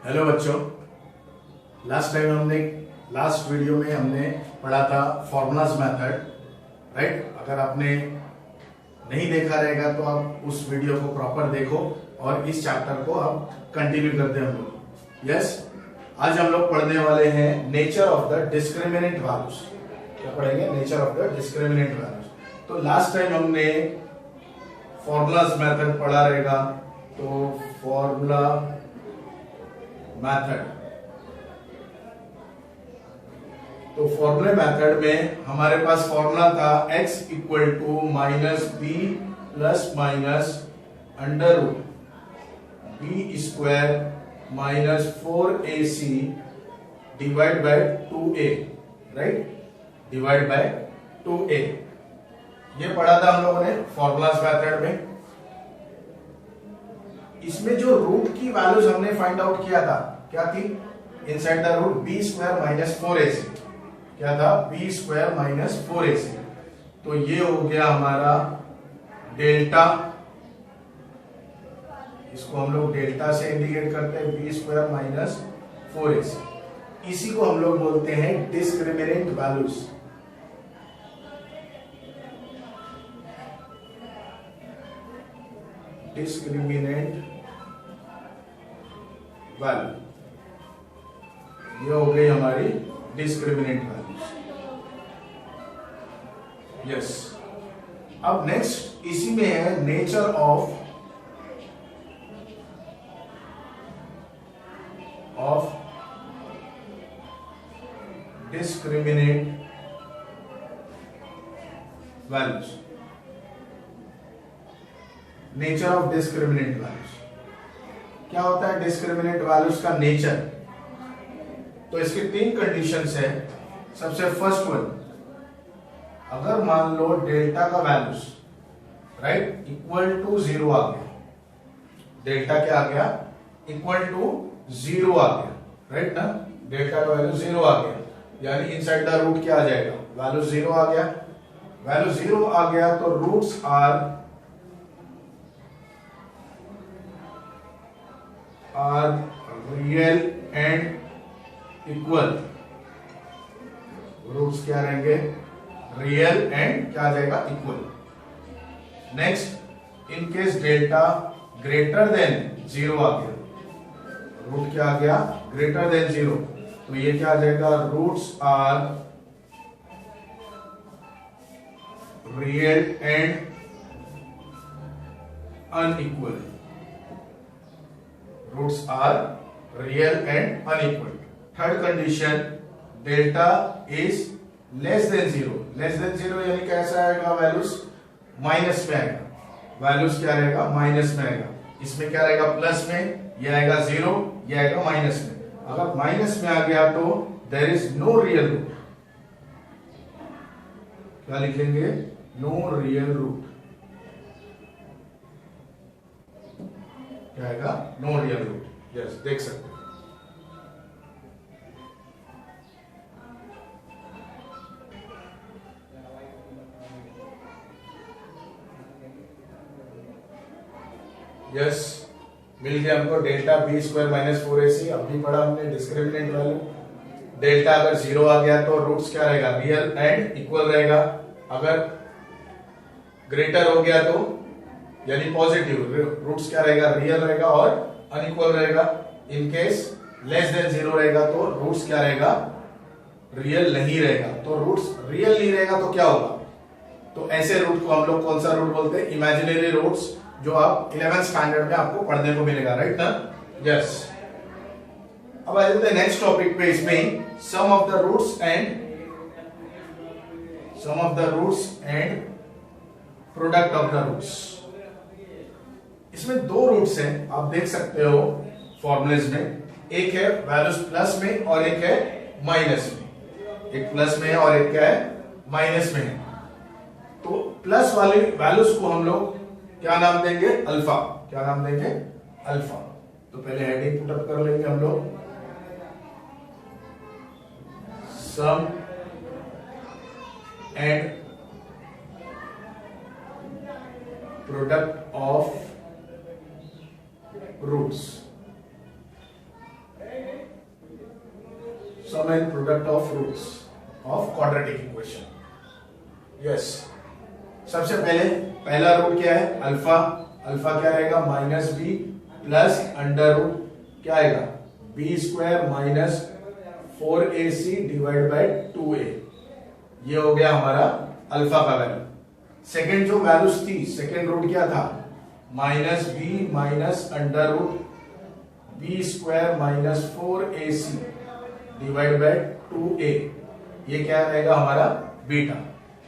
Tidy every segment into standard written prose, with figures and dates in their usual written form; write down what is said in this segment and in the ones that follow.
Hello बच्चों, last video में हमने पढ़ा था फॉर्मूलाज मेथड, राइट। अगर आपने नहीं देखा रहेगा तो आप उस वीडियो को प्रॉपर देखो और इस चैप्टर को आप कंटिन्यू करते हैं हम लोग। यस, आज हम लोग पढ़ने वाले हैं nature of the discriminant values. क्या पढ़ेंगे? Nature of the discriminant values. तो लास्ट टाइम हमने फॉर्मूलाज मेथड पढ़ा रहेगा, तो फॉर्मूला मेथड, तो फॉर्मूले मेथड में हमारे पास फॉर्मूला था x equal to minus b plus minus under root b square minus 4ac divide by 2a, right, divide by 2a। ये पढ़ा था हम लोगों ने फॉर्मूलाज मेथड में। इसमें जो रूट की वैल्यूज हमने फाइंड आउट किया था, क्या थी? Inside the root b square minus 4ac। क्या था? B square minus 4ac। तो ये हो गया हमारा डेल्टा, इसको हम लोग डेल्टा से इंडिकेट करते हैं, बी स्क्वायर माइनस 4ac। इसी को हम लोग बोलते हैं डिस्क्रिमिनेंट वैल्यूज। डिस्क्रिमिनेंट वैल्यू, ये हो गई हमारी डिस्क्रिमिनेंट वैल्यूज। यस, अब नेक्स्ट इसी में है nature of discriminant values. Nature of discriminant values क्या होता है? डिस्क्रिमिनेंट वैल्यूज का नेचर, तो इसके तीन कंडीशंस है। सबसे फर्स्ट वन, अगर मान लो डेल्टा का वैल्यूज, राइट, इक्वल टू 0 आ गया, डेल्टा क्या आ गया? इक्वल टू 0 आ गया, राइट ना। डेल्टा का वैल्यू 0 आ गया, यानी इनसाइड द रूट क्या आ जाएगा? वैल्यू 0 आ गया। वैल्यू 0 आ गया तो roots are real and equal. Roots क्या रहेंगे? रियल एंड क्या आ जाएगा? Equal. Next, in case delta greater than 0 आ गया, रूट क्या आ गया? ग्रेटर देन 0, तो ये क्या आ जाएगा? Roots are real and unequal. Roots are real and unequal. Third condition, delta is less than 0। Less than 0 यानी कैसा आएगा? वैल्यूज माइनस में आएगा। वैल्यूज क्या रहेगा? माइनस में आएगा। इसमें क्या रहेगा? प्लस में, ये आएगा 0, ये आएगा माइनस में। अगर माइनस में आ गया तो there is no real root. क्या लिखेंगे? No real root. क्या आएगा? No real root. यस, देख सकते हैं। यस, मिल गया हमको delta B square minus 4ac। अब भी पढ़ा हमने डिस्क्रिमिनेंट वैल्यू। डेल्टा अगर 0 आ गया तो रूट्स क्या रहेगा? रियल एंड इक्वल रहेगा। अगर ग्रेटर हो गया तो यानी पॉजिटिव, रूट्स क्या रहेगा? रियल रहेगा और अनइक्वल रहेगा। इन केस लेस देन 0 रहेगा तो रूट्स क्या रहेगा? रियल नहीं रहेगा। तो रूट्स रियल नहीं रहेगा तो क्या होगा? तो ऐसे रूट को हम लोग कौन सा रूट बोलते हैं? इमेजिनरी रूट्स, जो आप 11th स्टैंडर्ड में आपको पढ़ने को मिलेगा, राइट ना। यस, अब आ जाते हैं नेक्स्ट टॉपिक पे। इसमें sum of the roots and product of the roots. इसमें दो रूट्स हैं, आप देख सकते हो फॉर्मूलेज में। एक है वैल्यूज प्लस में और एक है माइनस में। एक प्लस में है और एक क्या है? माइनस में है। तो प्लस वाले वैल्यूज को हम लोग क्या नाम देंगे? अल्फा। क्या नाम देंगे? अल्फा। तो पहले हेडिंग पुटअप कर लेंगे हम लोग। Sum and product of roots. Sum and product of roots of quadratic equation. Yes, सबसे पहले पहला रूट क्या है? अल्फा। अल्फा क्या रहेगा? Minus b plus under root क्या आएगा? B square minus 4ac divide by 2a। ये हो गया हमारा अल्फा का वैल्यू। सेकेंड जो वैल्यूज थी, सेकेंड रूट क्या था? Minus b minus under root b square minus 4ac divide by 2a। ये क्या रहेगा हमारा? बीटा।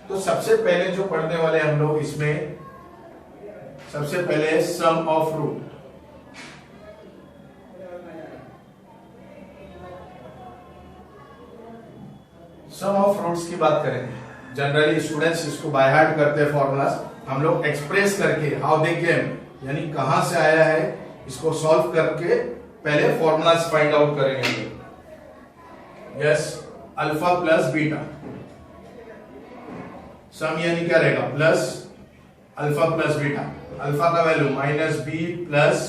तो सबसे पहले जो पढ़ने वाले हम लोग इसमें, सबसे पहले sum of root. Sum of roots की बात करेंगे। जनरली स्टूडेंट्स इसको बाय हार्ट करते हैं फॉर्मूलाज, हम लोग एक्सप्रेस करके हाउ दे केम, यानी कहां से आया है इसको सॉल्व करके पहले फॉर्मूलाज फाइंड आउट करेंगे। Yes, alpha plus beta. Sum यानी क्या रहेगा? Plus alpha plus beta. Alpha का value minus b plus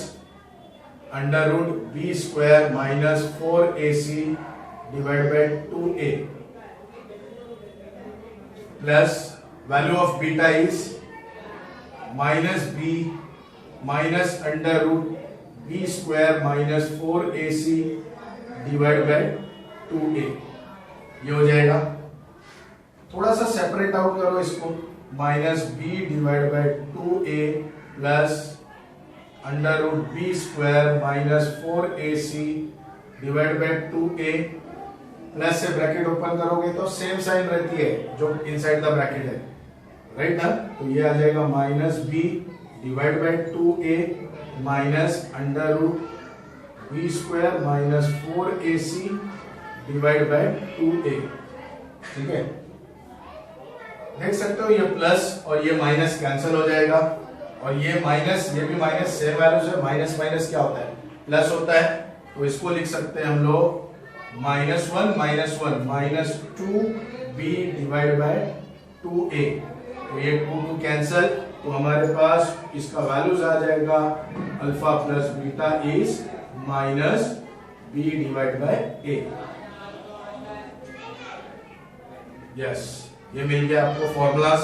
under root b square minus 4ac divide by 2a plus value of beta is minus b minus under root b square minus 4ac divide by 2a। ये हो जाएगा। थोड़ा सा separate out करो इसको, minus b divide by 2a plus under root b square minus 4ac divide by 2a। Plus से bracket open करोगे तो सेम साइन रहती है जो इनसाइड द ब्रैकेट है, राइट ना? तो ये आ जाएगा minus b divide by 2a minus under root b square minus 4ac divide by 2a। ठीक है, देख सकते हो ये प्लस और ये माइनस कैंसिल हो जाएगा, और ये माइनस, ये भी माइनस, सेम वैल्यूज है। माइनस माइनस क्या होता है? प्लस होता है। तो इसको लिख सकते हैं हम लोग minus one minus 2b divide by 2a। तो ये 2 कैंसिल, तो हमारे पास इसका वैल्यूज आ जाएगा alpha plus beta is minus b divide by a। Yes, ये मिल गया आपको फॉर्मूलाज।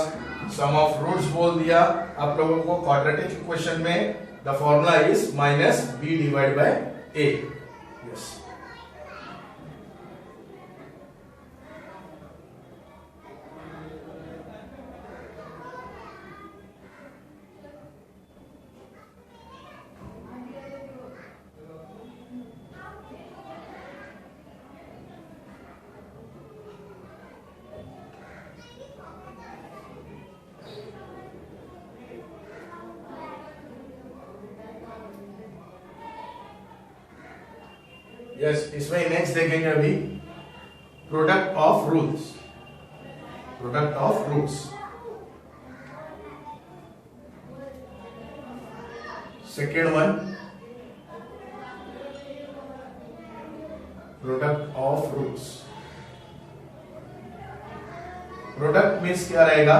सम ऑफ रूट्स बोल दिया आप लोगों को। क्वाड्रेटिक इक्वेशन में the formula is minus b divide by a। Yes, yes, इसमें नेक्स्ट देखेंगे अभी product of roots. Product of roots, second one, product of roots. Product means क्या रहेगा?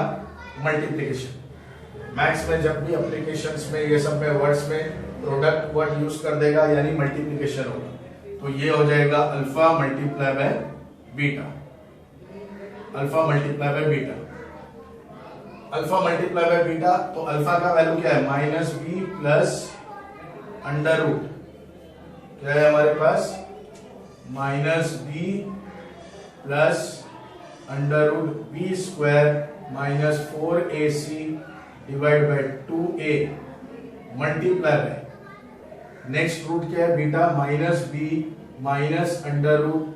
मल्टीप्लीकेशन। मैथ्स में जब भी एप्लीकेशंस में, ये सब में, वर्ड्स में प्रोडक्ट वर्ड यूज कर देगा यानी मल्टीप्लीकेशन होगा। तो ये हो जाएगा alpha multiply by beta. Alpha multiply by beta, alpha multiply by beta. तो अल्फा का वैल्यू क्या है? Minus b plus under root क्या है हमारे पास? Minus b plus under root b square minus 4ac divide by 2a multiply by, next root क्या है? Beta minus b minus under root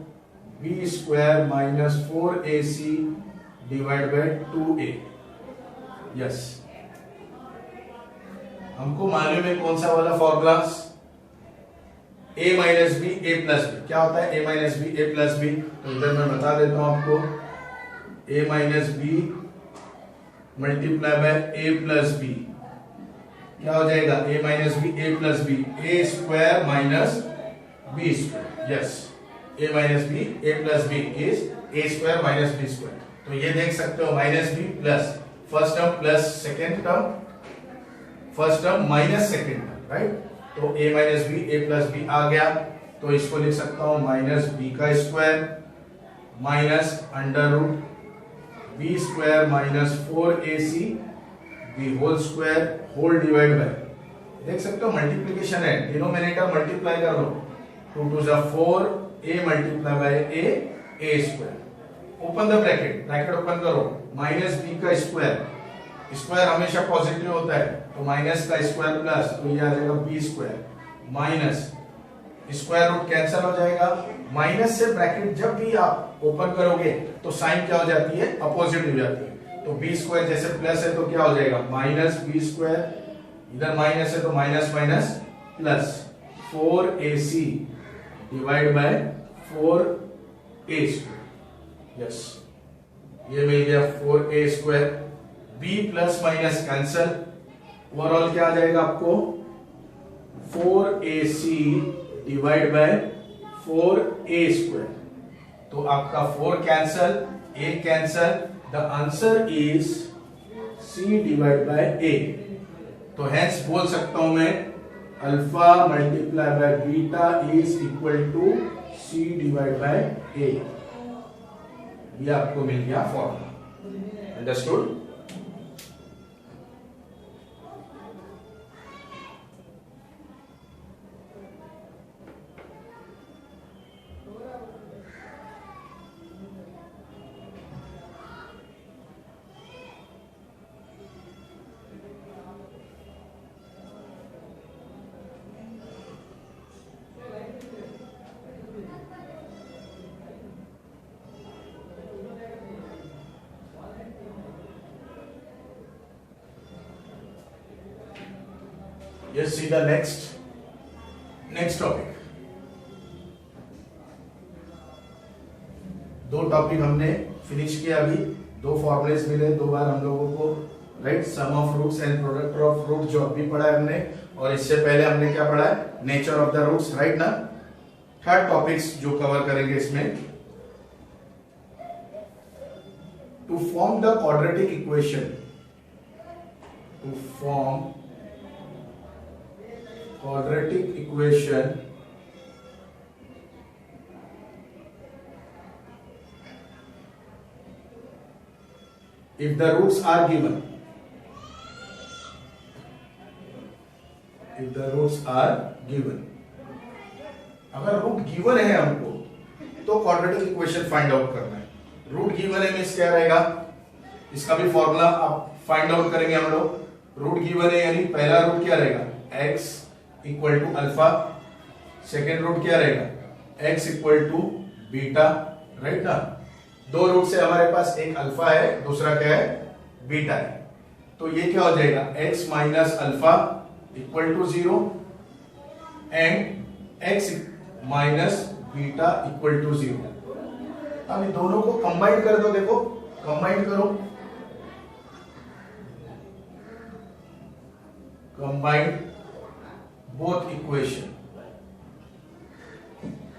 b square minus 4ac divide by 2a। Yes, हमको मालूम है कौन सा वाला formula? a minus b a plus b. क्या होता है a minus b a plus b? तो इधर मैं बता देता हूं आपको, a minus b multiply by a plus b क्या हो जाएगा? a minus b a plus b, a square minus b square. Yes, a minus b a plus b is a square minus b square. तो ये देख सकते हो minus b plus first term plus second term, first term minus second term, right? तो a minus b a plus b आ गया, तो इसको लिख सकता हूं माइनस बी का square minus under root b square minus 4ac b whole square whole divide by, देख सकते हो मल्टीप्लीकेशन है, डिनोमिनेटर मल्टीप्लाई कर लो, 2 2 जा 4 a multiply by a square, open the bracket, bracket open करो, माइनस b का square, square हमेशा positive होता है तो माइनस का स्क्वायर प्लस, तो ये आ जाएगा b square minus square root cancel हो जाएगा, माइनस से ब्रैकेट जब भी आप ओपन करोगे तो साइन क्या हो जाती है, अपोजिट हो जाती है, तो b स्क्वायर जैसे प्लस है तो क्या हो जाएगा माइनस b स्क्वायर, इधर माइनस है तो minus minus plus 4ac divide bye 4a square, yes ये मिल गया 4a square, b plus minus cancel, overall क्या आ जाएगा आपको 4ac divide bye 4a square, तो आपका 4 cancel, a cancel, the answer is c divide by a, तो हेंस बोल सकता हूं मैं alpha multiply by beta is equal to c divide by a, ये आपको मिल गया formula, understood. Yes, see the next topic. दो टॉपिक हमने फिनिश किया, अभी दो फॉर्मूलेस मिले दो बार हम लोगों को, right, sum of roots and product of root जो अभी पढ़ा है हमने, और इससे पहले हमने क्या पढ़ा है, nature of the roots, right ना। थर्ड टॉपिक्स जो कवर करेंगे इसमें, to form the quadratic equation, to form quadratic equation if the roots are given, if the roots are given, अगर रूट गिवन है हमको तो क्वाड्रेटिक इक्वेशन फाइंड आउट करना है, रूट गिवन है मींस क्या रहेगा, इसका भी फॉर्मूला आप फाइंड आउट करेंगे हम लोग, रूट गिवन है यानी पहला रूट क्या रहेगा x equal to alpha, second root क्या रहेगा x equal to beta, right ना, दो रूट से हमारे पास एक अल्फा है दूसरा क्या है बीटा है, तो ये क्या हो जाएगा x minus alpha equal to 0 and x minus beta equal to 0। अब इन दोनों को कंबाइन कर दो, देखो कंबाइन करो, कंबाइन बोथ इक्वेशन,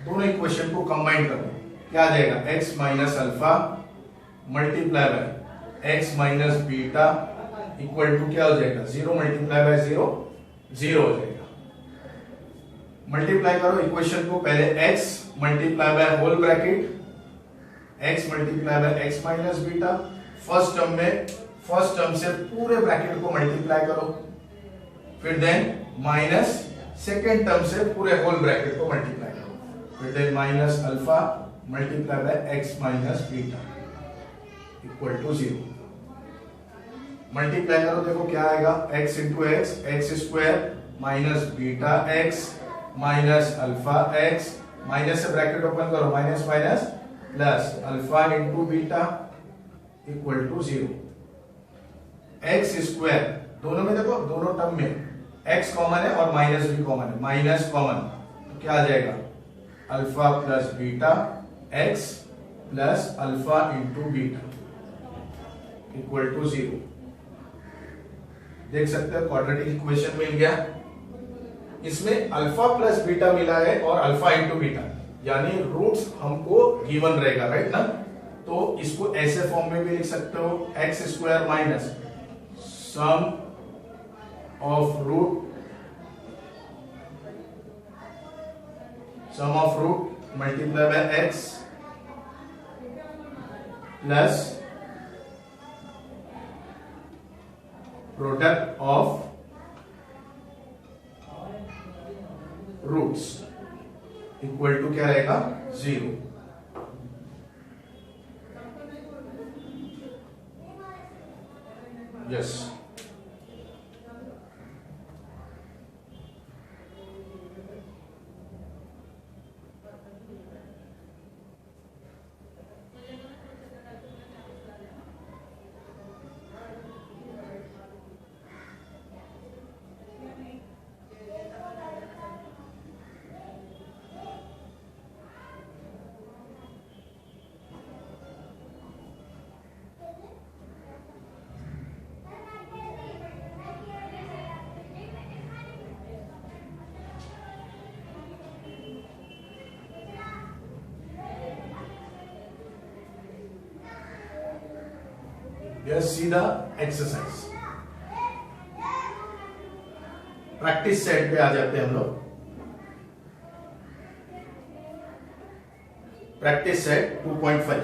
दोनों इक्वेशन को कंबाइन करो, क्या आ जाएगा x minus alpha multiply by x minus beta equal to क्या हो जाएगा 0 मल्टीप्लाई बाय 0 0 हो जाएगा। मल्टीप्लाई करो इक्वेशन को, पहले x multiply by whole bracket x multiply by x minus beta, first term में फर्स्ट टर्म से पूरे ब्रैकेट को मल्टीप्लाई करो, फिर देन माइनस सेकेंड टर्म से पूरे होल ब्रैकेट को मल्टीप्लाई करो, फिर then minus alpha multiply by x minus beta equal to 0। Multiply करो, देखो क्या आएगा x into x square minus beta x minus alpha x, minus से ब्रैकेट ओपन करो, minus minus plus alpha into beta equal to 0। x square दोनों में देखो, दोनों टर्म में x कॉमन है और माइनस भी कॉमन है, माइनस कॉमन तो क्या आ जाएगा alpha plus beta x plus alpha into beta equal to 0। देख सकते हो क्वाड्रेटिक इक्वेशन मिल गया, इसमें अल्फा प्लस बीटा मिला है और अल्फा इंटू बीटा, यानी रूट्स हमको गिवन रहेगा, राइट ना, तो इसको ऐसे फॉर्म में भी लिख सकते हो x square minus sum of root multiply by x plus product of roots equal to क्या रहेगा 0। Yes Just see the exercise। Practice set पे आ जाते हैं हम लोग। Practice set 2.5।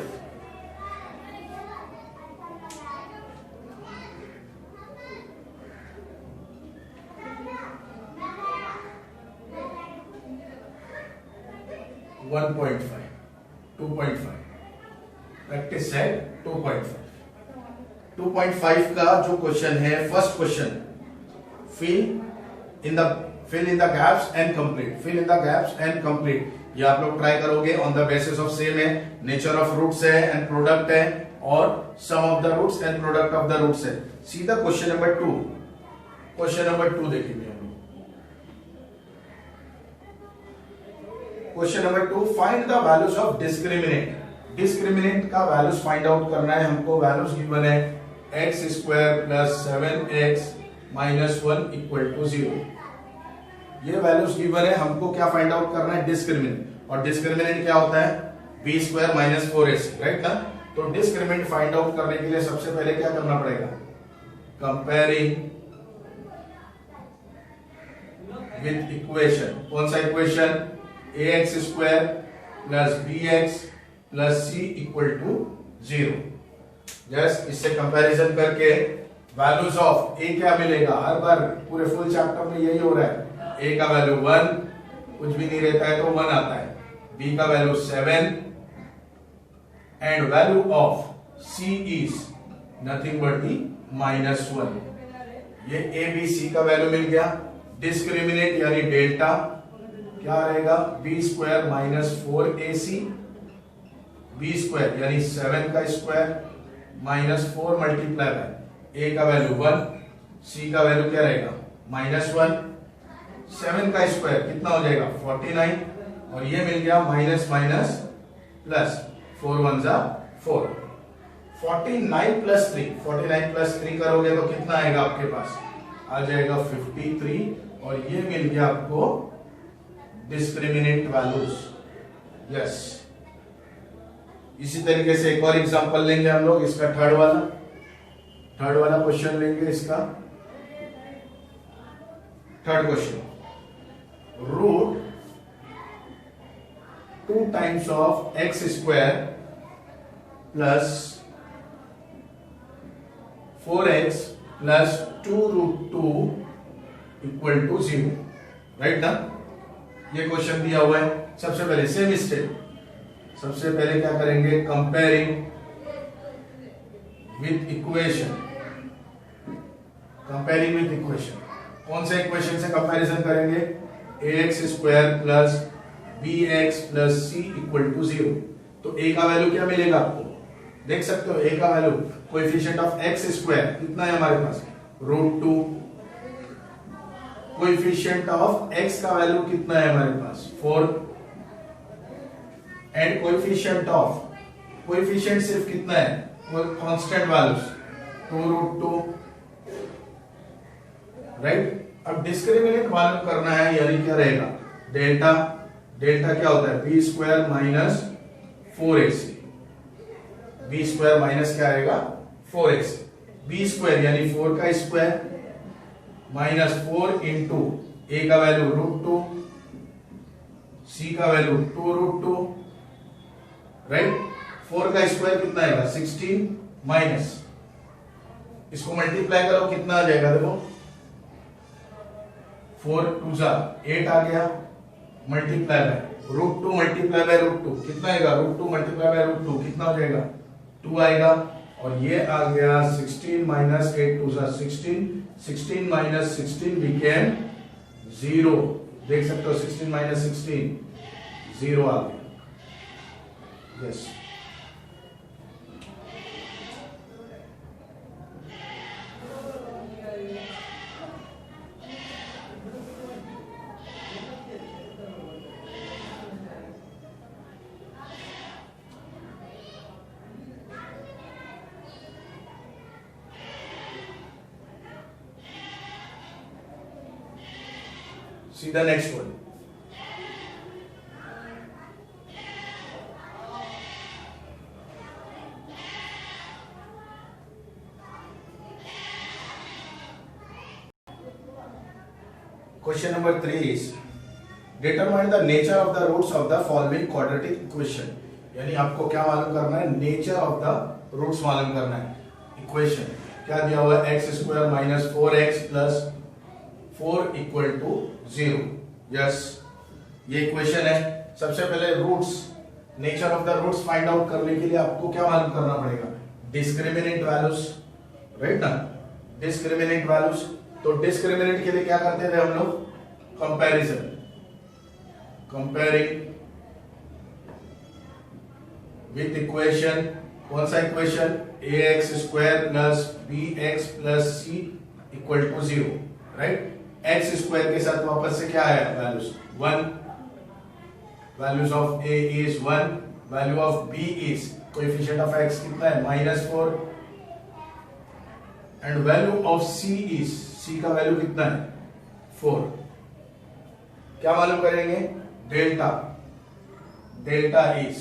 Practice set 2.5। 2.5 का जो क्वेश्चन है, first question, fill in the gaps and complete. Fill in the gaps and complete ये आप लोग ट्राई करोगे on the basis of same है, नेचर ऑफ रूट्स है एंड प्रोडक्ट है, और sum of the roots and product of the roots है। सीधा क्वेश्चन नंबर 2। क्वेश्चन नंबर 2 देखेंगे हम लोग। Question number 2, find the values of discriminant. Discriminant का वैल्यूज फाइंड आउट करना है हमको। वैल्यूज गिवन है x square plus 7x minus 1 equal to 0। ये वैल्यूज गिवन है, हमको क्या फाइंड आउट करना है? डिस्क्रिमिनेंट। और डिस्क्रिमिनेंट क्या होता है? b square minus 4ac, right ना। तो डिस्क्रिमिनेंट फाइंड आउट करने के लिए सबसे पहले क्या करना पड़ेगा? Comparing with equation. कौन सा equation? ax square plus bx plus c equal to 0। Yes, इससे कंपैरिजन करके वैल्यूज ऑफ a क्या मिलेगा? हर बार पूरे फुल चैप्टर में यही हो रहा है। a का वैल्यू 1, कुछ भी नहीं रहता है तो 1 आता है। b का value 7 and value of c is nothing but दी -1। ये a b c का वैल्यू मिल गया। डिस्क्रिमिनेंट यानी डेल्टा क्या रहेगा? b square minus 4ac, b square यानी 7 का square minus 4 multiply by a का वैल्यू 1, c का वैल्यू क्या रहेगा? -1। 7 का स्क्वायर कितना हो जाएगा? 49, और ये मिल गया माइनस माइनस प्लस 4 1 जा 4। 49 प्लस 3, 49 प्लस 3 करोगे तो कितना आएगा आपके पास? आ जाएगा 53, और ये मिल गया आपको डिस्क्रिमिनेंट वैल्यूज। यस, इसी तरीके से एक और एग्जांपल लेंगे हम लोग। इसका थर्ड वाला क्वेश्चन लेंगे। इसका third question, root 2 times of x square plus 4x plus 2 root 2 equal to 0, right ना। ये क्वेश्चन दिया हुआ है। सबसे पहले सेम स्टेप, सबसे पहले क्या करेंगे? Comparing with equation. Comparing with equation, कौन से इक्वेशन से कंपैरिजन करेंगे? ax square plus bx plus c equal to 0। तो a का वैल्यू क्या मिलेगा आपको? देख सकते हो a का value, coefficient of x square कितना है हमारे पास? √2। कोएफिशिएंट ऑफ x का वैल्यू कितना है हमारे पास? 4। एंड कोएफिशिएंट सिर्फ कितना है? Constant values 2√2, right. अब डिस्क्रिमिनेंट वैल्यू करना है, यानी क्या रहेगा? डेल्टा। डेल्टा क्या होता है? b square minus 4ac। b square minus क्या आएगा? 4ac। b स्क्वायर यानी 4 का स्क्वायर माइनस 4 इंटू a का वैल्यू √2, c का वैल्यू 2√2, राइट। 4 का स्क्वायर कितना आएगा 16 माइनस, इसको मल्टीप्लाई करो कितना आ जाएगा, देखो 4 2 जा 8 आ गया, मल्टीप्लाई बाय √2 मल्टीप्लाई बाय √2 कितना आएगा, √2 मल्टीप्लाई बाय √2 कितना हो जाएगा 2 आएगा, और ये आ गया 16 माइनस 8 2 जा 16, 16 माइनस 16 बिकेम 0, देख सकते हो 16 माइनस 16 0 आ गया, yes. See the next one. Question number 3 is determine the nature of the roots of the following quadratic equation. यानी आपको क्या मालूम करना है, नेचर ऑफ द रूट्स मालूम करना है। इक्वेशन क्या दिया हुआ है, x square minus 4x plus 4 equal to 0, yes ये इक्वेशन है। सबसे पहले roots, nature of the roots find out करने के लिए आपको क्या मालूम करना पड़ेगा, डिस्क्रिमिनेंट वैल्यूज, राइट ना, डिस्क्रिमिनेंट वैल्यूज। तो डिस्क्रिमिनेंट के लिए क्या करते थे हम लोग, कंपैरिजन, कंपेयरिंग विथ इक्वेशन, कौन सा equation, ax square plus bx plus c equal to 0, right. X square के साथ वापस से क्या है, values 1, values of a is 1, value of b is, coefficient of x कितना है -4, and value of c is, c का वैल्यू कितना है 4। क्या मालूम करेंगे, delta, delta is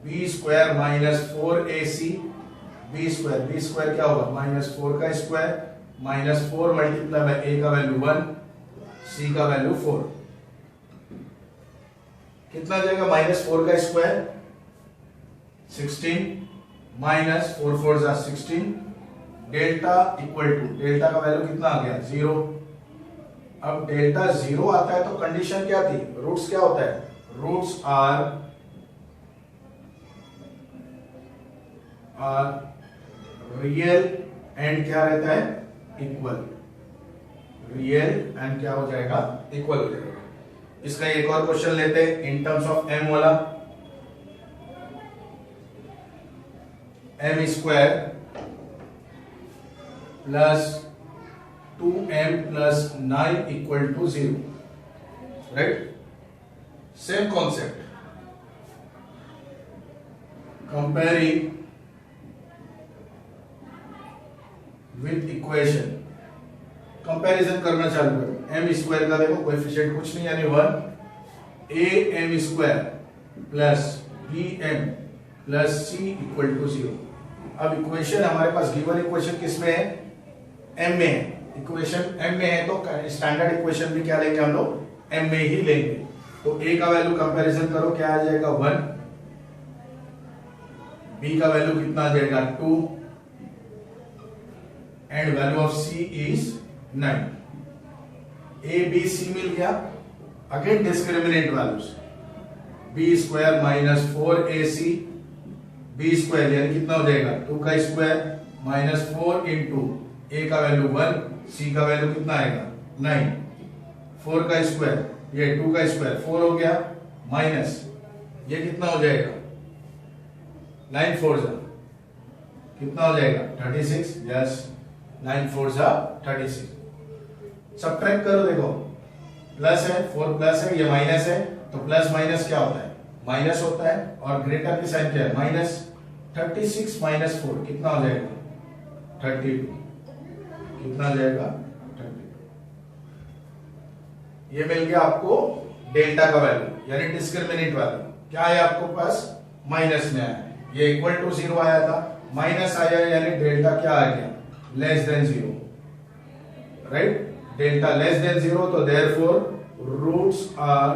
b square minus 4ac, b square क्या होगा -4 का स्क्वायर -4 मल्टीप्लाई बाय a का वैल्यू 1, c का वैल्यू 4, कितना जाएगा -4 का स्क्वायर 16 माइनस 4 4 जा 16, डेल्टा इक्वल टू, डेल्टा का वैल्यू कितना आ गया 0। अब डेल्टा 0 आता है तो कंडीशन क्या थी, रूट्स क्या होता है, रूट्स आर रियल एंड क्या रहता है, इक्वल, रियल एंड क्या हो जाएगा, इक्वल हो जाएगा। इसका एक और क्वेश्चन लेते हैं इन टर्म्स ऑफ m वाला, m square plus 2m plus 9 equal to 0, right. Same concept, comparing with equation, comparison करना चालू करो। m स्क्वायर का देखो कोएफिशिएंट कुछ नहीं यानी 1, am square plus bm plus c equal to 0। अब इक्वेशन हमारे पास गिवन इक्वेशन किस में है, m में है, इक्वेशन m में है तो स्टैंडर्ड इक्वेशन भी क्या लेंगे हम लोग, m में ही लेंगे। तो a का वैल्यू कंपैरिजन करो क्या आ जाएगा 1, b का वैल्यू कितना आ जाएगा 2, and value of c is 9। a b c मिल गया, again discriminant values, b square minus 4ac, b square यानी कितना हो जाएगा 2 का स्क्वायर माइनस 4 इंटू a का वैल्यू 1, c का वैल्यू कितना आएगा 9, 4 का स्क्वायर ये 2 का स्क्वायर 4 हो गया, माइनस ये कितना हो जाएगा 9 4 जा कितना हो जाएगा 36, यस 9 4 जा 36। सबट्रैक्ट करो, देखो प्लस है 4 प्लस है, ये माइनस है, तो प्लस माइनस क्या होता है, माइनस होता है, और ग्रेटर की साइन क्या है माइनस। 36 माइनस 4 कितना हो जाएगा 32, कितना हो जाएगा 32। ये मिल गया आपको डेल्टा का वैल्यू यानी डिस्क्रिमिनेंट वैल्यू, क्या है आपको पास माइनस में आया, ये इक्वल टू 0 आया था, माइनस आया यानी डेल्टा क्या आ गया less than 0, right. Delta less than 0 तो देयरफॉर रूट्स आर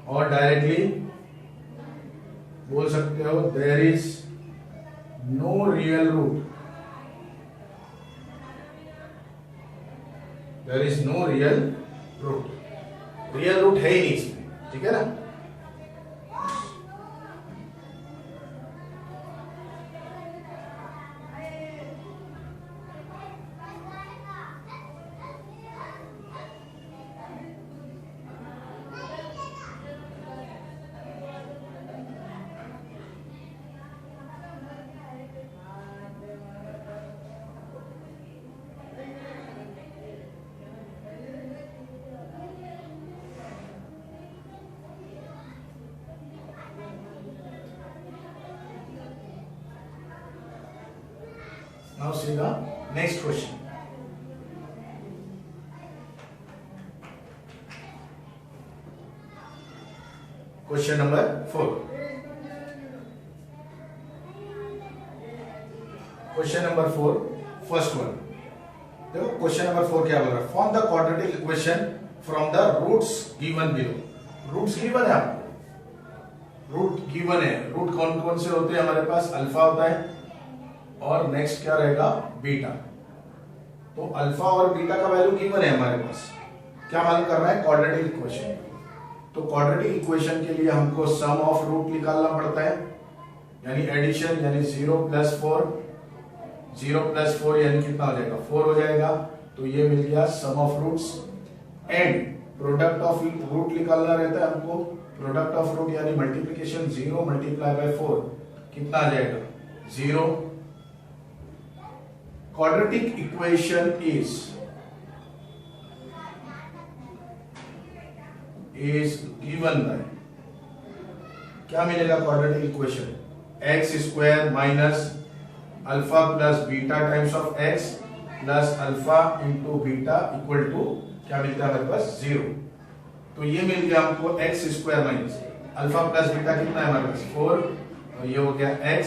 और डायरेक्टली बोल सकते हो there is no real root, there is no real root, real root है ही नहीं इसमें, ठीक है ना। Now see the next question. Question number 4. Question number 4, first one. देखो क्वेश्चन नंबर 4 क्या बोल रहा है, form the quadratic equation from the roots given below. Roots given है आपको, रूट गिवन है। रूट कौन कौन से होते हैं हमारे पास, अल्फा होता है और नेक्स्ट क्या रहेगा, बीटा। तो अल्फा और बीटा का वैल्यू गिवन है हमारे पास, क्या मालूम करना है, क्वाड्रेटिक इक्वेशन। तो क्वाड्रेटिक इक्वेशन के लिए हमको सम ऑफ रूट निकालना पड़ता है, यानी एडिशन, यानी 0 + 4, 0 + 4 यानी कितना हो जाएगा, 4 हो जाएगा। तो ये मिल गया sum of roots. And product of root निकालना रहता है हमको, प्रोडक्ट ऑफ रूट यानी मल्टीप्लीकेशन, 0 × 4 कितना आ जाएगा, 0। quadratic equation is given by, क्या मिलेगा quadratic equation, x² minus alpha plus beta times of x plus alpha into beta equal to क्या मिलता है हमारे पास, 0। तो ये मिल गया हमको x² minus alpha plus beta कितना है हमारे पास, 4, और ये हो गया x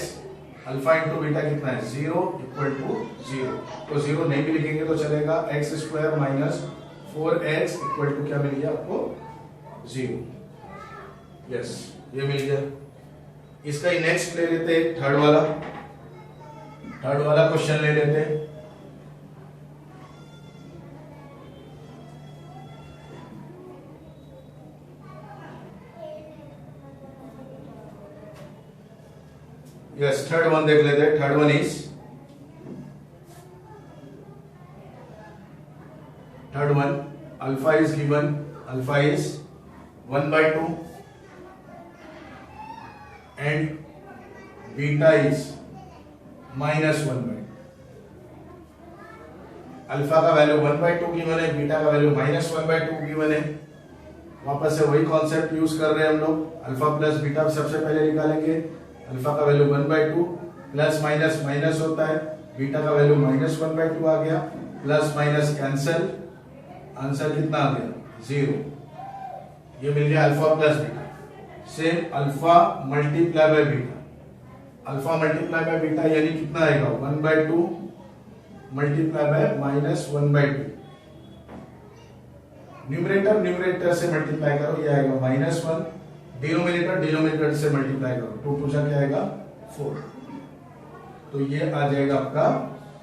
अल्फा इंटू बीटा कितना है, 0 इक्वल टू 0। तो 0 नहीं भी लिखेंगे तो चलेगा, x² minus 4x equal to क्या मिल गया आपको, 0। यस, ये मिल गया। इसका ही नेक्स्ट ले लेते हैं, थर्ड वाला क्वेश्चन ले लेते हैं। यस, थर्ड वन देख लेते हैं। Third one alpha is given, alpha is 1/2 and beta is -1/2। Alpha का वैल्यू 1/2 गिवन है, बीटा का वैल्यू -1/2 गिवन है। वापस से वही कॉन्सेप्ट यूज कर रहे हैं हम लोग, अल्फा प्लस बीटा सबसे पहले निकालेंगे। अल्फा का वैल्यू 1/2, प्लस माइनस माइनस होता है, बीटा का वैल्यू -1/2 आ गया, प्लस माइनस कैंसल, आंसर कितना आ गया, 0। ये मिल गया alpha plus beta. Same alpha multiply by beta, alpha multiply by beta यानी कितना आएगा, 1/2 मल्टीप्लाई बाय -1/2। न्यूमरेटर से मल्टीप्लाई करो, ये आएगा -1, डिनोमिनेटर से मल्टीप्लाई करो, 2 2 क्या आएगा, 4। तो ये आ जाएगा आपका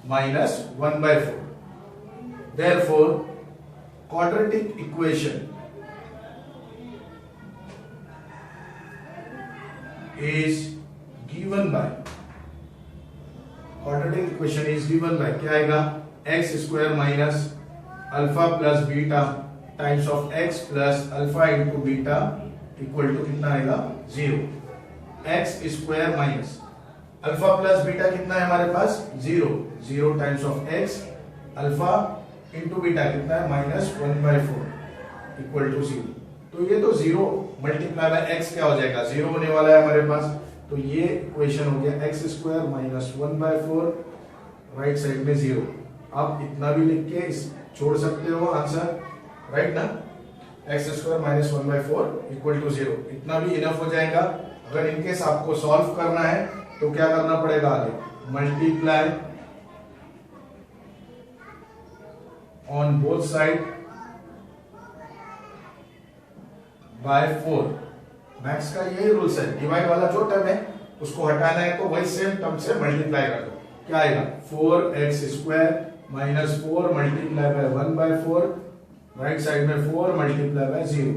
-1/4। Therefore quadratic equation is given by, quadratic equation is given by क्या आएगा, x² minus alpha plus beta times of x plus alpha into beta equal to कितना आएगा, 0। x² minus alpha plus beta कितना है हमारे पास, 0 times of x alpha into beta कितना है, -1/4 equal to 0। तो ये तो 0 मल्टीप्लाई बाय x क्या हो जाएगा, 0 होने वाला है हमारे पास। तो ये इक्वेशन हो गया x² माइनस 1/4, राइट साइड में 0। आप इतना भी लिख के छोड़ सकते हो आंसर, राइट ना, x² माइनस 1/4 इक्वल टू 0, इतना भी इनफ हो जाएगा। अगर इनकेस आपको सॉल्व करना है तो क्या करना पड़ेगा आगे, multiply on both side by 4, maths का यही रूल्स है, डिवाइड वाला जो टर्म है उसको हटाना है तो वही सेम टर्म से मल्टीप्लाई कर दो। क्या आएगा 4x square minus 4 multiply by 1/4, right side में 4 मल्टीप्लाई बाय 0,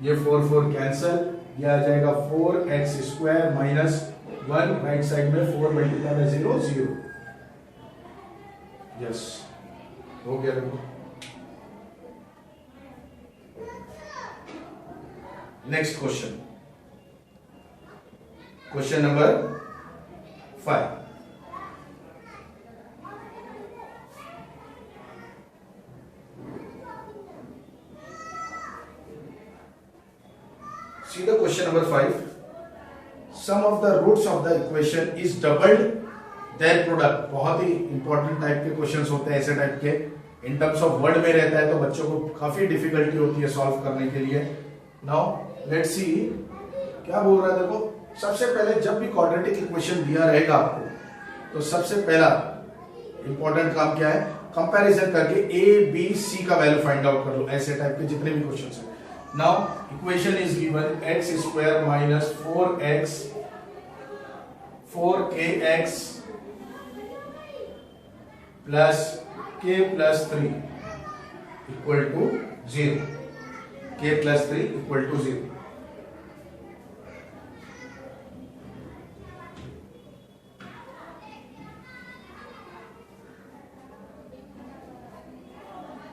ये 4 4 कैंसल, ये आ जाएगा 4x square minus 1, right side में 4 मल्टीप्लाई बाय 0 0। यस, हो गया। देखो next question, question number 5। See the question number 5. Sum of the roots of the equation is doubled their product. बहुत ही इंपॉर्टेंट टाइप के क्वेश्चंस होते हैं ऐसे टाइप के, इन टर्म्स ऑफ वर्ड में रहता है तो बच्चों को काफी डिफिकल्टी होती है सॉल्व करने के लिए। नाउ लेट्स सी क्या बोल रहा है। देखो सबसे पहले जब भी क्वाड्रेटिक इक्वेशन दिया रहेगा आपको तो सबसे पहला इंपॉर्टेंट काम क्या है, कंपैरिजन करके ए बी सी का वैल्यू फाइंड आउट कर लो। ऐसे टाइप के जितने भी क्वेश्चंस हैं। Now equation is given x square minus 4kx plus k plus 3 equal to 0. K plus 3 equal to 0.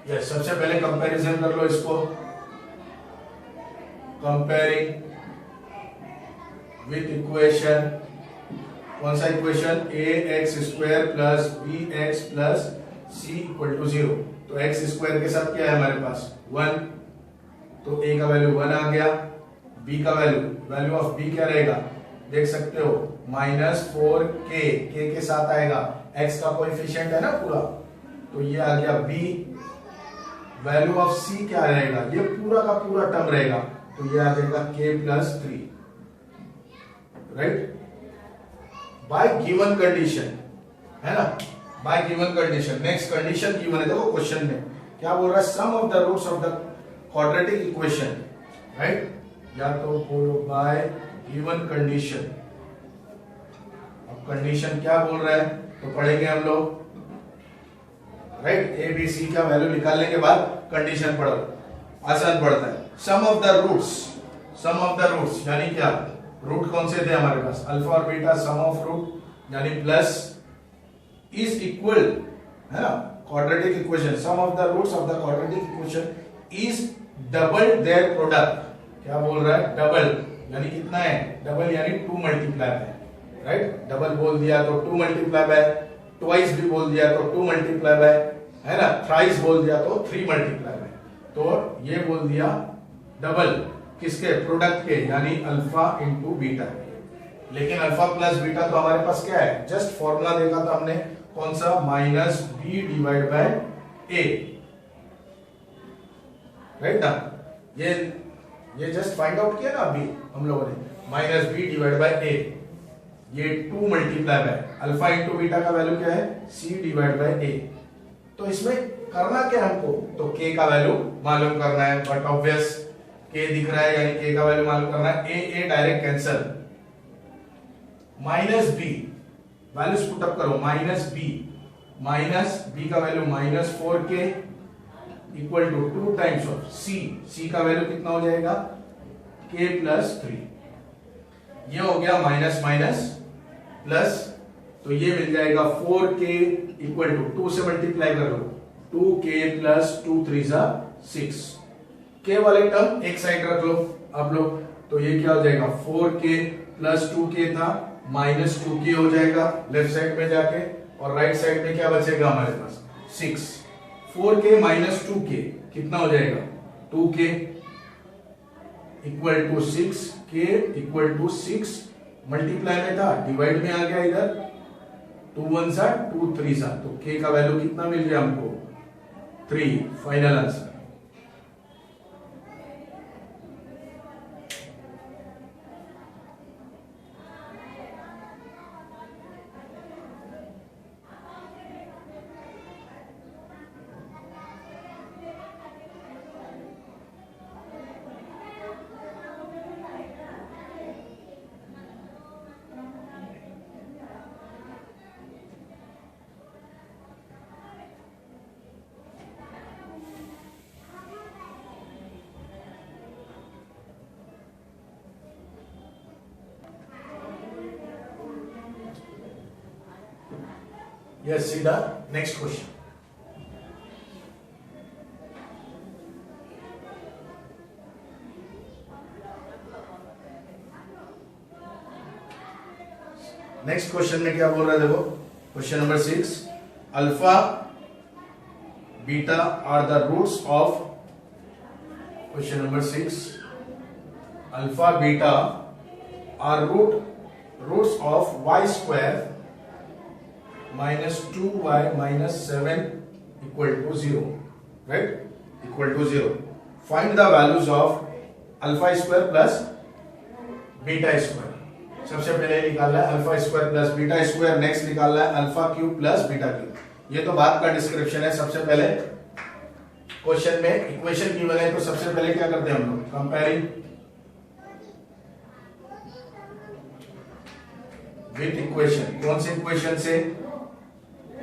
Yes, सबसे पहले कंपैरिजन कर लो इसको। कंपेयरिंग विथ इक्वेशन, कौन सा equation, a x square plus b x plus c equal to 0। तो x square के साथ क्या है हमारे पास 1, तो ए का वैल्यू 1 आ गया। बी का वैल्यू ऑफ बी क्या रहेगा देख सकते हो -4k, के साथ आएगा एक्स का कोएफिशिएंट है ना पूरा, तो ये आ गया बी। वैल्यू ऑफ सी क्या रहेगा, ये पूरा का पूरा टर्म रहेगा, तो ये आ जाएगा k plus 3, right. By given condition है ना, by given condition. Next condition given है, देखो क्वेश्चन में क्या बोल रहा है, sum of the roots of the quadratic equation, right, या तो बोलो बाय गिवन कंडीशन। अब कंडीशन क्या बोल रहा है तो पढ़ेंगे हम लोग, राइट। ए बी सी का वैल्यू निकालने के बाद कंडीशन पढ़ो, आसान पड़ता है। Sum of the roots, sum of the roots यानी क्या, रूट कौन से थे हमारे पास, अल्फा और बीटा, सम ऑफ रूट यानी प्लस इज इक्वल, है ना, quadratic equation. Sum of the roots of the quadratic equation is double their product. क्या बोल रहा है, डबल यानी कितना है, डबल यानी 2 मल्टीप्लाई बाय, राइट। डबल बोल दिया तो 2 मल्टीप्लाई बाय, ट्वाइस भी बोल दिया तो 2 मल्टीप्लाई बाय, है ना, थ्राइस बोल दिया तो 3 मल्टीप्लाई बाय। तो ये बोल दिया डबल किसके, प्रोडक्ट के, यानी अल्फा इंटू बीटा। लेकिन अल्फा प्लस बीटा तो हमारे पास क्या है, जस्ट फॉर्मूला देखा था हमने, कौन सा, -b divide by a, right ना। ये जस्ट फाइंड आउट किया ना अभी हम लोगों ने, -b डिवाइड बाय a, ये 2 multiply by alpha into beta का वैल्यू क्या है, c डिवाइड बाय a। तो इसमें करना क्या हमको, तो k का वैल्यू मालूम करना है, बट ऑब्वियस k दिख रहा है यानी k का वैल्यू मालूम करना है। a direct cancel, -b values put up करो, -b का value -4k equal to 2 times of c का वैल्यू कितना हो जाएगा, k प्लस 3। ये हो गया माइनस माइनस प्लस, तो ये मिल जाएगा 4k इक्वल टू 2 से मल्टीप्लाई कर लो, 2k प्लस 2 3 6। k वाले टर्म एक साइड रख लो आप लोग, तो ये क्या हो जाएगा, 4k प्लस 2k था -2k हो जाएगा लेफ्ट साइड में जाके, और राइट साइड में क्या बचेगा हमारे पास 6। 4k माइनस 2k कितना हो जाएगा, 2k equal to 6, k equal to 6 multiply में था, डिवाइड में आ गया इधर, 2 1 2 3 तो k का वैल्यू कितना मिल गया हमको, 3। Final answer. Yes, see the next question. Next question में क्या बोल रहा है देखो, question number 6. Alpha beta are the roots of, question number 6, alpha beta are roots of y square minus 2y minus 7 equal to 0, right, equal to 0. Find the values of alpha square plus beta square. सबसे पहले निकालना है alpha square plus beta square, next निकालना है alpha cube plus beta cube. ये तो बात का डिस्क्रिप्शन है. सबसे पहले क्वेश्चन में इक्वेशन गिवन है, तो सबसे पहले क्या करते हैं हम लोग, कंपेयरिंग विथ इक्वेशन. कौन से इक्वेशन से,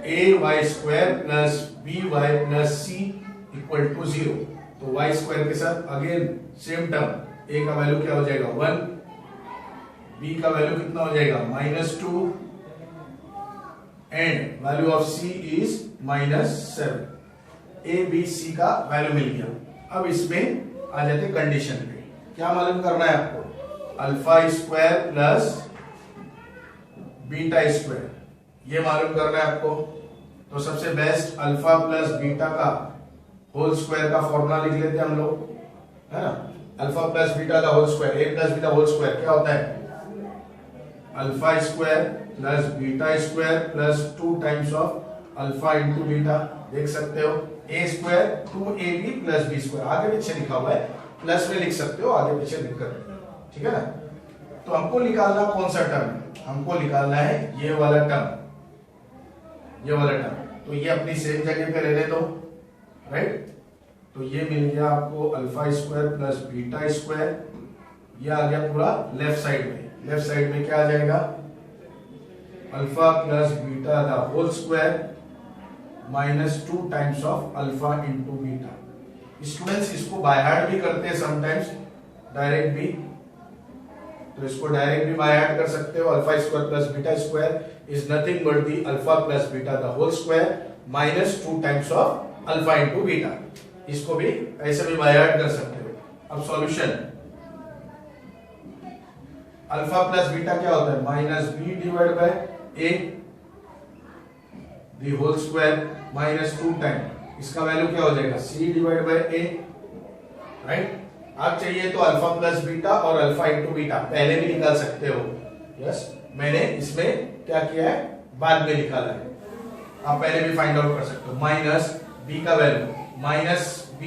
a y square plus b y plus c equal to 0. तो वाई स्क्वायर के साथ अगेन सेम टर्म, ए का वैल्यू क्या हो जाएगा 1, बी का वैल्यू कितना हो जाएगा -2 and value of c is -7. A b c का वैल्यू मिल गया. अब इसमें आ जाते कंडीशन पे. क्या मालूम करना है आपको, alpha square plus beta square, ये मालूम करना है आपको. तो सबसे बेस्ट अल्फा प्लस बीटा का होल स्क्वायर का फॉर्मूला लिख लेते हैं हम लोग, है ना. अल्फा प्लस बीटा का whole square, a plus beta whole square क्या होता है, alpha square plus beta square plus 2 times of alpha into beta. देख सकते हो a square 2ab plus b square, आगे पीछे लिखा हुआ है, प्लस में लिख सकते हो, आगे पीछे दिक्कत नहीं, ठीक है ना. तो हमको निकालना कौन सा टर्म, हमको निकालना है ये वाला टर्म, ये वाला टर्म. तो ये अपनी सेम जगह पे रहने दो, राइट. तो ये मिल गया आपको alpha square plus beta square, ये आ गया पूरा लेफ्ट साइड में. लेफ्ट साइड में क्या आ जाएगा, alpha plus beta the whole square -2 times of alpha into beta. Students इसको बाय हार्ट भी करते हैं समटाइम्स, डायरेक्ट भी. तो इसको डायरेक्ट भी बाय हार्ट कर सकते हो. Alpha square plus beta square is nothing but the alpha plus beta the whole square -2 times of alpha into beta. इसको भी ऐसे भी बाय हार्ट कर सकते हो. अब सॉल्यूशन, अल्फा प्लस बीटा क्या होता है, -b divide by a the whole square -2 time, इसका वैल्यू क्या हो जाएगा c divide by a, right. आप चाहिए तो अल्फा प्लस बीटा और अल्फा इंटू बीटा पहले भी निकाल सकते हो. यस, मैंने इसमें क्या किया है, बाद में निकाला है. आप पहले भी फाइंड आउट कर सकते हो. माइनस b का वैल्यू -b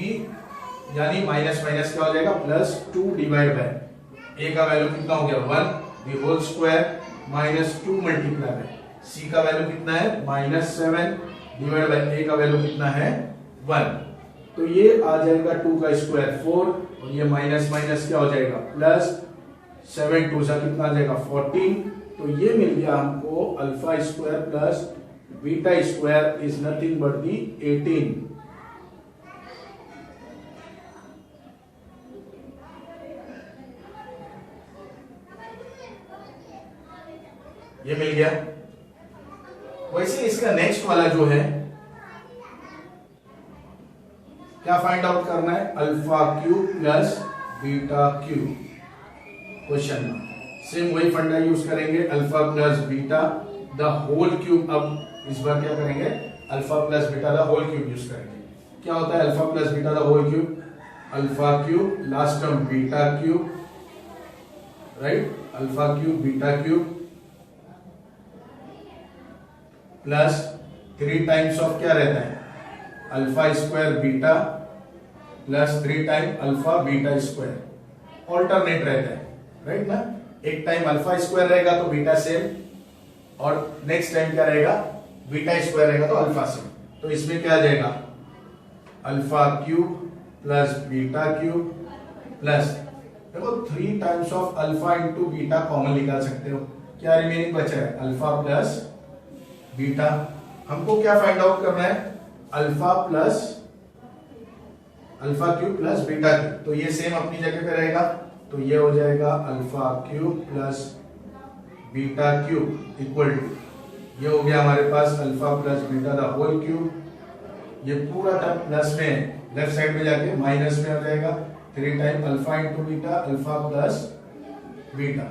यानी माइनस माइनस क्या हो जाएगा +2 डिवाइड बाय a का वैल्यू कितना हो गया 1 the whole square -2 multiply by c का वैल्यू कितना है -7 डिवाइड बाय a का वैल्यू कितना है 1. तो ये आ जाएगा 2 का स्क्वायर 4 और ये माइनस माइनस क्या हो जाएगा प्लस 7 2 सा कितना आ जाएगा 14. तो ये मिल गया हमको alpha square plus beta square is nothing but दी 18. ये मिल गया. वैसे इसका नेक्स्ट वाला जो है क्या फाइंड आउट करना है, alpha cube plus beta cube. Question में सेम वही फंडा यूज करेंगे, alpha plus beta the whole cube. अब इस बार क्या करेंगे, alpha plus beta the whole cube use करेंगे. क्या होता है alpha plus beta the whole cube, alpha cube last term beta cube, right. Alpha cube beta cube plus 3 times of क्या रहता है, alpha square beta plus 3 time alpha beta square. Alternate रहता है, right ना. एक टाइम अल्फा स्क्वायर रहेगा तो beta same, और नेक्स्ट टाइम क्या रहेगा बीटा स्क्वायर रहेगा तो अल्फा सेम. तो इसमें क्या आ जाएगा alpha cube plus beta cube plus, देखो 3 times of alpha into beta common निकाल सकते हो. क्या रिमेनिंग बचा है अल्फा प्लस बीटा. हमको क्या फाइंड आउट करना है, alpha plus alpha cube plus beta cube. तो ये सेम अपनी जगह पे रहेगा. तो ये हो जाएगा alpha cube plus beta cube equal to, ये हो गया हमारे पास alpha plus beta the whole cube, ये पूरा टर्म प्लस में है, लेफ्ट साइड में जाके माइनस में हो जाएगा, 3 time alpha into beta, alpha plus beta,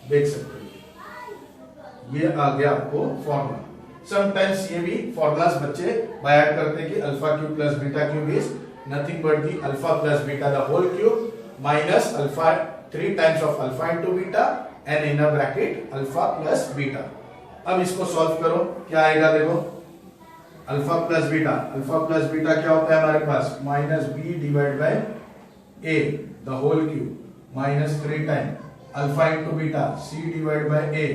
देख सकते हो ये आ गया आपको फॉर्मूला। समटाइम्स ये भी फॉर्मूलास बच्चे बाय ऐड करते हैं कि alpha cube plus beta cube is nothing but the alpha plus beta the whole cube minus alpha 3 times of alpha into beta and in a bracket alpha plus beta. अब इसको solve करो, क्या आएगा देखो, alpha plus beta क्या होता है हमारे पास, minus b divide by a the whole cube minus 3 time alpha into beta c divide by a,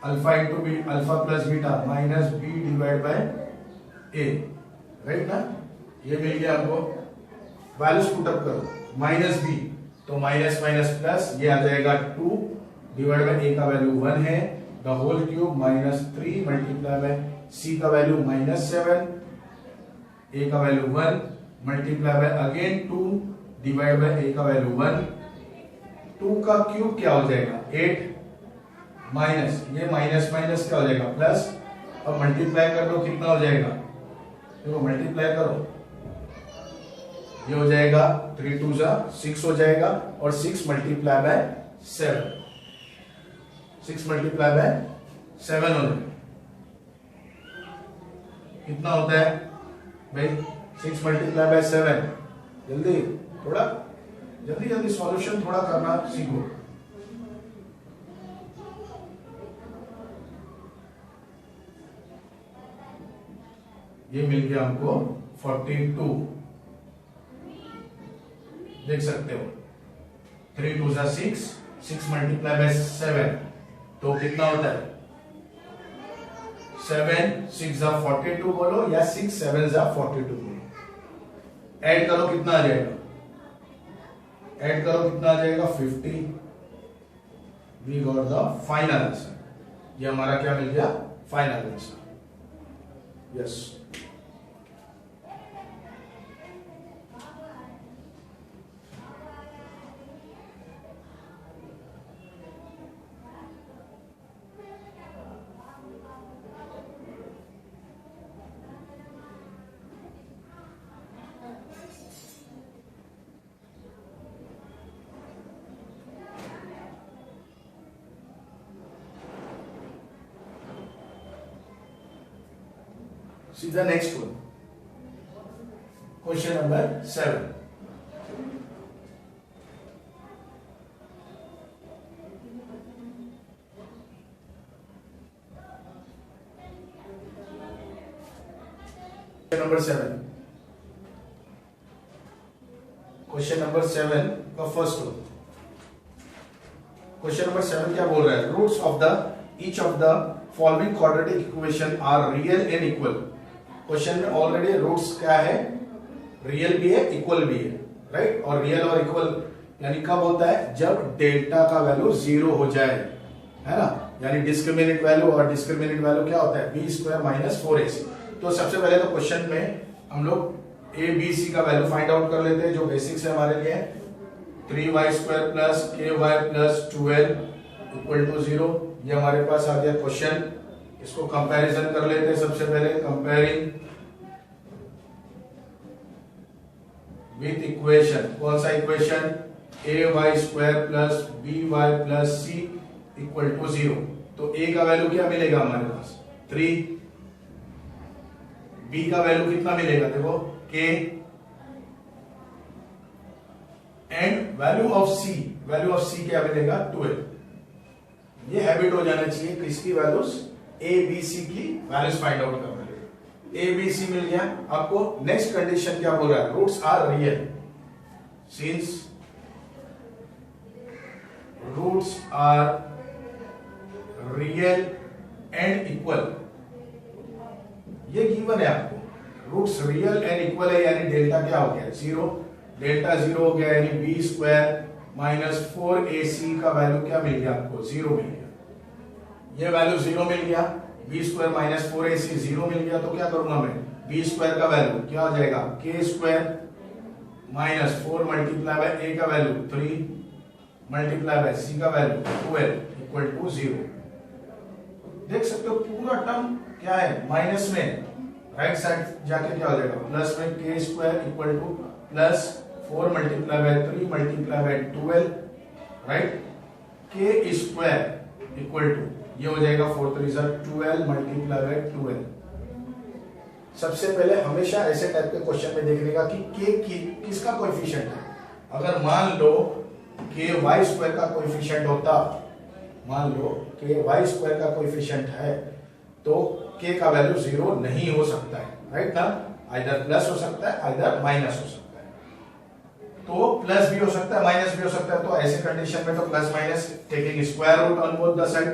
alpha into b alpha plus beta minus b divide by a, right ना। ये मिल गया आपको, वैल्यूज पुट अप करो, minus b तो minus minus plus, ये आ जाएगा 2 डिवाइड बाय ए का वैल्यू 1 है the whole cube minus 3 multiply by c का वैल्यू माइनस 7, ए का value 1 multiply by again 2 divide by a का वैल्यू 1, 2 का क्यूब क्या हो जाएगा 8 माइनस ये माइनस माइनस क्या हो जाएगा प्लस, और मल्टीप्लाई कर दो कितना हो जाएगा, देखो मल्टीप्लाई करो, ये हो जाएगा 3 2 6 हो जाएगा, और 6 मल्टीप्लाई बाय 7, 6 मल्टीप्लाई बाय 7 हो जाएगा, कितना होता है भाई 6 मल्टीप्लाई बाय 7, जल्दी थोड़ा जल्दी सॉल्यूशन थोड़ा करना सीखो। ये मिल गया हमको 42, देख सकते हो 3 2 6, 6 मल्टीप्लाई बाय 7 तो कितना होता है 7 6 42 बोलो या 6 7 42 बोलो, ऐड करो कितना आ जाएगा, ऐड करो कितना आ जाएगा 50, we got the final answer, ये हमारा क्या मिल गया final answer, yes. See the next one. Question number 7. Number 7. Question number 7 का फर्स्ट वन। क्वेश्चन नंबर 7 क्या बोल रहा है, roots of the each of the following quadratic equation are real and equal. Question में ऑलरेडी रूट्स क्या है, real भी है इक्वल भी है, राइट। और रियल और इक्वल यानी कब होता है, जब डेल्टा का वैल्यू 0 हो जाए, है ना, यानी डिस्क्रिमिनेंट वैल्यू, और डिस्क्रिमिनेंट वैल्यू क्या होता है बी स्क्वायर माइनस 4ac। तो सबसे पहले तो क्वेश्चन में हम लोग ए बी सी का वैल्यू फाइंड आउट कर लेते हैं, जो बेसिक्स है हमारे लिए 3y square plus ky plus 2l equal to 0। ये हमारे पास आ गया क्वेश्चन, इसको कंपैरिजन कर लेते हैं। सबसे पहले कंपेयरिंग विथ इक्वेशन, कौन सा equation, ay square plus by plus c equal to 0। तो a का वैल्यू क्या मिलेगा हमारे पास 3, b का वैल्यू कितना मिलेगा देखो k, and value of c क्या मिलेगा 12। ये हैबिट हो जाना चाहिए किसकी वैल्यूज, a b c की वैल्यूज फाइंड आउट करना है। a b c मिल गया आपको। नेक्स्ट कंडीशन क्या बोल रहा है, roots are real, since roots are real and equal, ये गिवन है आपको, रूट्स रियल एंड इक्वल है, यानी डेल्टा क्या हो गया 0, डेल्टा 0 हो गया, यानी बी स्क्वायर माइनस 4ac का वैल्यू क्या मिल गया आपको 0 मिल गया। ये वैल्यू 0 मिल गया, बी स्क्वायर माइनस 4ac 0 मिल गया, तो क्या करूंगा मैं, बी स्क्वायर का वैल्यू क्या हो जाएगा k square minus 4 multiply by a का वैल्यू 3 मल्टीप्लाई बाय c का वैल्यू 12 इक्वल टू 0। देख सकते हो पूरा टर्म क्या है माइनस में, राइट साइड जाके क्या हो जाएगा प्लस में के square equal two plus 4 multiply by 3 multiply bye 12, right, के स्क्वायर इक्वल टू ये हो जाएगा 4 3 12 मल्टीप्लाई बाय 12। सबसे पहले हमेशा ऐसे टाइप के क्वेश्चन में देखने का कि के किसका कोएफिशिएंट है। अगर मान लो के वाई स्क्वायर का कोएफिशिएंट होता, मान लो के वाई स्क्वायर का कोएफिशिएंट है तो के का वैल्यू 0 नहीं हो सकता है, राइट ना, आइदर प्लस हो सकता है आइदर माइनस हो सकता है। तो प्लस भी हो सकता है माइनस भी हो सकता है, तो ऐसे कंडीशन में तो plus minus taking square root on both the side.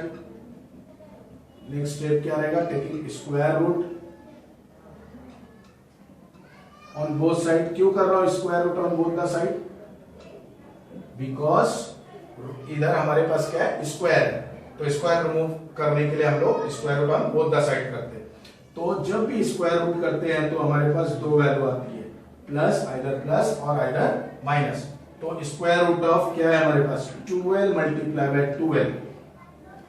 Next step क्या रहेगा, taking square root on both side. क्यों कर रहा हूं square root on both the side, because इधर हमारे पास क्या है स्क्वायर है, तो स्क्वायर रिमूव करने के लिए हम लोग square root on both the side करते हैं। तो जब भी स्क्वायर रूट करते हैं तो हमारे पास दो वैल्यू आती है, प्लस और आइदर माइनस। तो स्क्वायर रूट ऑफ क्या है हमारे पास 12 मल्टीप्लाई बाय 12,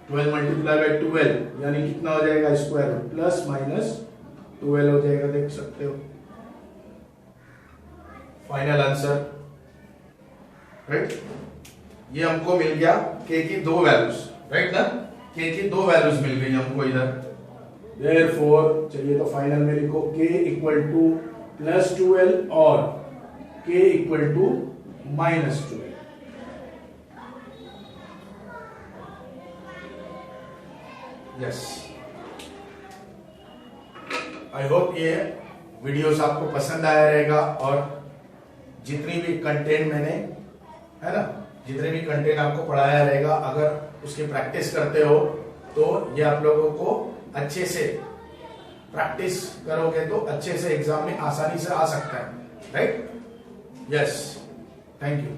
12 मल्टीप्लाई बाय 12 यानी कितना हो जाएगा स्क्वायर रूट प्लस माइनस 12 हो जाएगा, देख सकते हो फाइनल आंसर, राइट। ये हमको मिल गया के की दो वैल्यूज, राइट ना, के की दो वैल्यूज मिल गई हमको इधर। देयरफॉर चलिए तो फाइनल में लिखो के इक्वल टू प्लस 12 और k equal to minus 12। Yes, I hope ये वीडियोस आपको पसंद आया रहेगा और जितनी भी कंटेंट मैंने, है ना, जितने भी कंटेंट आपको पढ़ाया रहेगा अगर उसकी प्रैक्टिस करते हो तो ये आप लोगों को अच्छे से प्रैक्टिस करोगे तो अच्छे से एग्जाम में आसानी से आ सकता है, राइट। Yes, thank you.